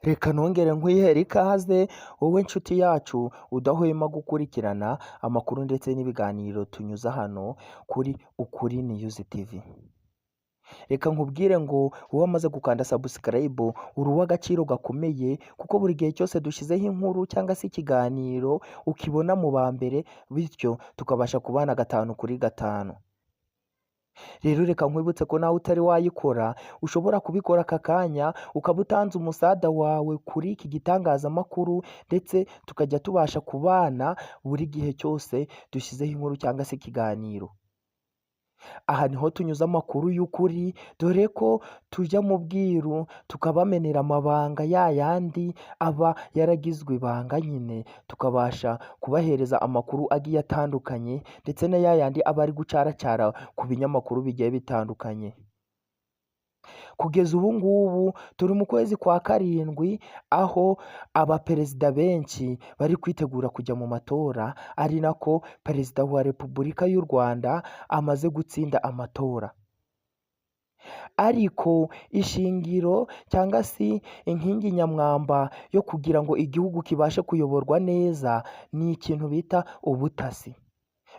Reka nongere nkwihere ikaze wowe nshuti yacu udahwema gukurikirana amakuru ndetse n'ibiganiro tunyuza hano kuri Ukuri News TV. Reka nkubwire ngo wowe wamaze gukanda subscribe uri uw'agaciro gakomeye kuko buri gihe cyose dushyizeho inkuru cyangwa se ikiganiro ukibona mu ba mbere, bityo tukabasha kubana 5 kuri 5. Rero reka nkwibutse ko nawe utari wayikora ushobora kubikora aka kanya, ukaba utanze umusada wawe kuri iki gitangazamakuru ndetse tukajya tubasha kubana buri gihe cyose dushyizeho inkuru cyangwa se ikiganiro. Aha niho tunyuza amakuru y'ukuri, dore ko tujya mu bwiru tukabamenera amabanga yandi aba yaragizwe ibanga nyine, tukabasha kubahereza amakuru agiye atandukanye ndetse na yandi aba ari gucaracara ku binyamakuru bigiye bitandukanye. Kugeza ubu ngubu turi mu kwezi kwa karindwi, aho abaperezida benshi bari kwitegura kujya mu matora, ari nako perezida wa Repubulika y'u Rwanda amaze gutsinda amatora. Ariko ishingiro cyangwa se inkingi nyamwamba yo kugira ngo igihugu kibashe kuyoborwa neza ni ikintu bita ubutasi.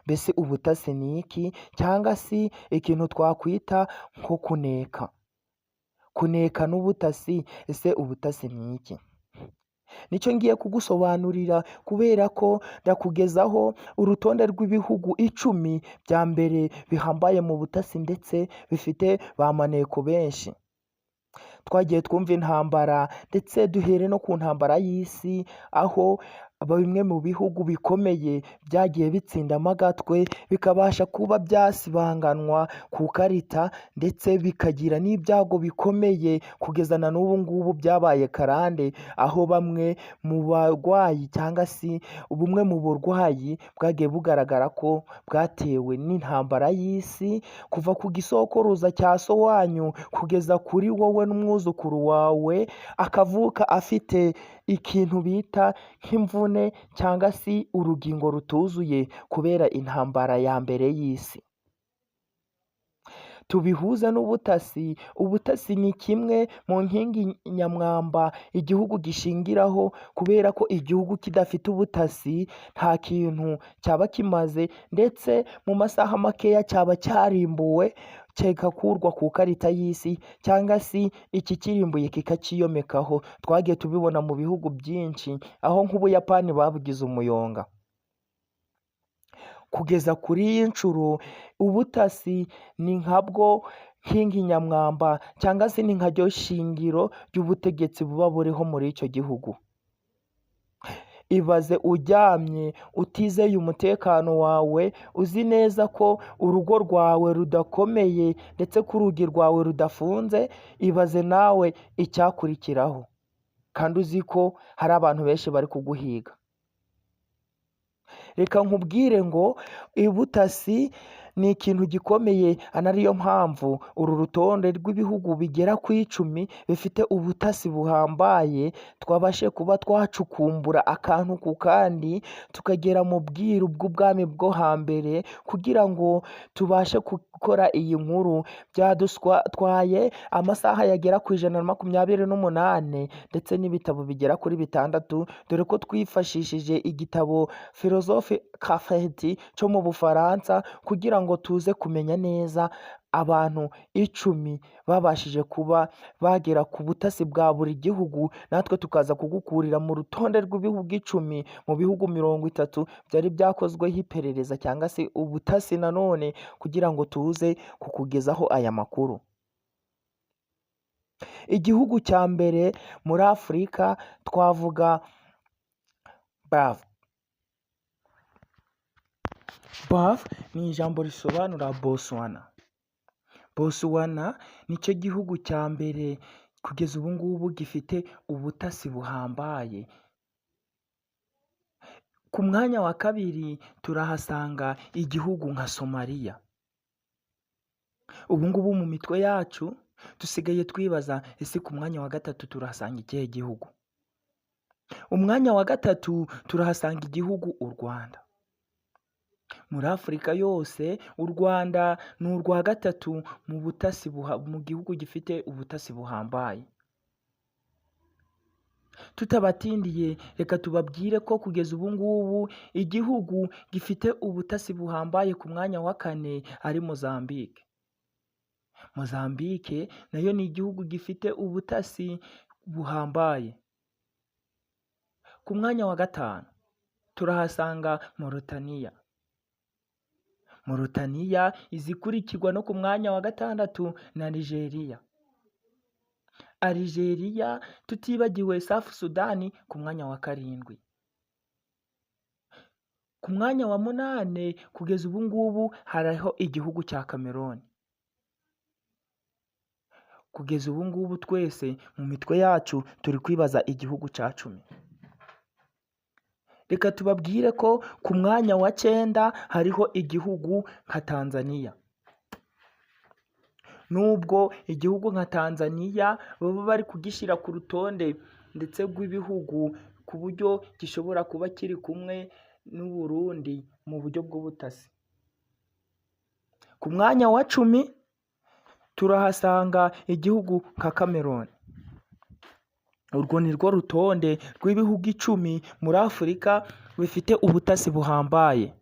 Mbese ubutasi ni iki? Cyangwa se ikintu twakwita nko kuneka. Kuneka n'ubutasi, ese ubutasi ni iki? Nicyo ngiye kugusobanurira, kubera ko ndakugezaho urutonde rw'ibihugu 10 bya mbere bihambaye mu butasi ndetse bifite ba maneko benshi. Twagiye twumva intambara ndetse duhere no ku ntambara y'isi, aho bimwe mu bihugu bikomeye byagiye bitsindamo agatwe bikabasha kuba byasibanganwa ku karita ndetse bikagira n'ibyago bikomeye kugeza na n'ubu ngubu byabaye karande, aho bamwe mu barwayi cyangwa se bumwe mu burwayi bwagiye bugaragara ko bwatewe n'intambara y'isi, kuva ku gisokoruza cya so wanyu kugeza kuri wowe n'umwuzukuru wawe akavuka afite ikintu bita nk'imvune cyangwa se urugingo rutuzuye kubera intambara ya mbere y'isi. Tubihuza n'ubutasi. Ubutasi ni kimwe mu nkingi nyamwamba igihugu gishingiraho, kubera ko igihugu kidafite ubutasi nta kintu cyaba kimaze, ndetse mu masaha makeya cyaba cyarimbuwe kikakurwa ku karita y'isi, cyangwa se iki kirimbuye kikakiyomekaho. Twagiye tubibona mu bihugu byinshi, aho nk'Ubuyapani babugize umuyonga. Kugeza kuri iyi nshuro ubutasi ni nkabwo nkingi nyamwamba cyangwa se ni nkaryo shingiro ry'ubutegetsi buba buriho muri icyo gihugu. Ibaze uryamye utizeye umutekano wawe, uzi neza ko urugo rwawe rudakomeye ndetse ko urugi rwawe rudafunze, ibaze nawe icyakurikiraho, kandi uzi ko hari abantu benshi bari kuguhiga. Reka nkubwire ngo ubutasi ni ikintu gikomeye, anariyo mpamvu uru rutonde rw'ibihugu bigera ku 10 bifite ubutasi buhambaye twabashe kuba twacukumbura akantu ku kandi, tukagera mu bwiru bw'ubwami bwo hambere kugira ngo tubashe gukora iyi nkuru. Byadutwaye amasaha yagera ku 128 ndetse n'ibitabo bigera kuri 6, dore ko twifashishije igitabo Philosophe Cafeti cyo mu Bufaransa kugira ngo tuze kumenya neza abantu 10 babashije kuba bagera ku butasi bwa buri gihugu, natwe tukaza kugukurira mu rutonde rw'ibihugu 10 mu bihugu 30 byari byakozweho iperereza cyangwa se ubutasi nanone, kugira ngo tuze kukugezaho aya makuru. Igihugu cya mbere muri Afurika twavuga BAF ni ijambo risobanura Botswana. Botswana nicyo gihugu cya mbere kugeza ubu ngubu gifite ubutasi buhambaye. Ku mwanya wa kabiri turahasanga igihugu nka Somalia. Ubu ngubu mu mitwe yacu dusigaye twibaza, ese ku mwanya wa gatatu turahasanga ikihe gihugu? Umwanya wa gatatu turahasanga igihugu u Rwanda. Muri Afurika yose u Rwanda ni urwa gatatu mu butasi mu gihugu gifite ubutasi buhambaye. Tutabatindiye reka tubabwire ko kugeza ubu ngubu igihugu gifite ubutasi buhambaye ku mwanya wa 4 ari Mozambique. Mozambique nayo ni igihugu gifite ubutasi buhambaye. Ku mwanya wa 5 turahasanga Mauritania. Mauritania izikurikirwa no ku mwanya wa 6 na Nigeria. Algeria tutibagiwe South Sudan ku mwanya wa 7. Ku mwanya wa 8 kugeza ubu ngubu hariho igihugu cya Cameroon. Kugeza ubu ngubu twese mu mitwe yacu turi kwibaza igihugu cya 10. Reka tubabwire ko ku mwanya wa 9 hariho igihugu nka Tanzania. Nubwo igihugu nka Tanzania baba bari kugishyira ku rutonde ndetse rw'ibihugu ku buryo gishobora kuba kiri kumwe n'u Burundi mu buryo bw'ubutasi. Ku mwanya wa 10 turahasanga igihugu nka Cameroon. Urwo ni rwo rutonde rw'ibihugu 10 muri Afurika bifite ubutasi buhambaye.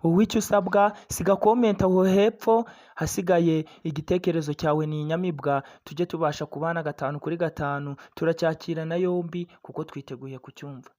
Uw'icyo usabwa siga comment aho hepfo, hasigaye igitekerezo cyawe ni inyamibwa, tujye tubasha kubana 5 kuri 5, turacyakirana yombi kuko twiteguye kucyumva.